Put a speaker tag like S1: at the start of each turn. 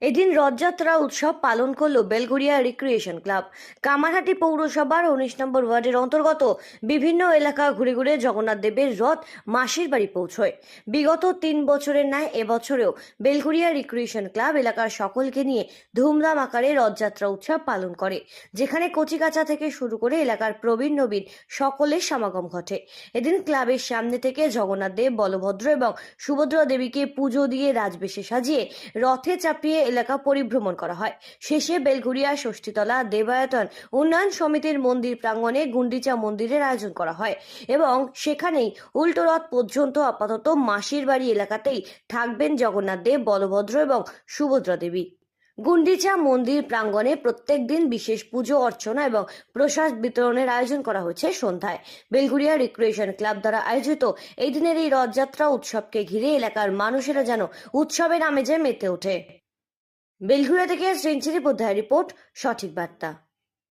S1: এদিন রথযাত্রা উৎসব পালন করল বেলঘরিয়া রিক্রিয়েশন ক্লাব। কামারহাটি পৌরসভার 19 নম্বর ওয়ার্ডের অন্তর্গত বিভিন্ন এলাকা ঘুরে ঘুরে জগন্নাথ দেবের রথ মাসির বাড়ি পৌঁছয়। বিগত 3 বছরের ন্যায় এবছরেও বেলঘরিয়া রিক্রিয়েশন ক্লাব এলাকার সকলকে নিয়ে ধুমধাম আকারে রথযাত্রা উৎসব পালন করে, যেখানে কচিকাঁচা থেকে শুরু করে এলাকার প্রবীণ নবীন সকলের সমাগম ঘটে। এদিন ক্লাবের সামনে থেকে জগন্নাথ দেব, বলভদ্র এবং সুভদ্রা দেবীকে পুজো দিয়ে রাজবেশে সাজিয়ে রথে চাপিয়ে এলাকা পরিভ্রমণ করা হয়। শেষে বেলঘরিয়া ষষ্ঠীতলা দেবায়তন উন্নয়ন সমিতির মন্দির প্রাঙ্গণে গুন্ডিচা মন্দিরের আয়োজন করা হয় এবং সেখানেই উল্টো রথ পর্যন্ত আপাতত মাসির বাড়ি এলাকাতেই থাকবেন জগন্নাথ দেব, বলভদ্র এবং সুভদ্রা দেবী। গুন্ডিচা মন্দির প্রাঙ্গণে প্রত্যেক দিন বিশেষ পুজো অর্চনা এবং প্রসাদ বিতরণের আয়োজন করা হয়েছে সন্ধ্যায়। বেলঘরিয়া রিক্রিয়েশন ক্লাব দ্বারা আয়োজিত এই দিনের এই রথযাত্রা উৎসবকে ঘিরে এলাকার মানুষেরা যেন উৎসবের আমেজে মেতে ওঠে। বেলঘরিয়া থেকে সেঞ্চুরি পোদ্দার রিপোর্ট, সঠিক বার্তা।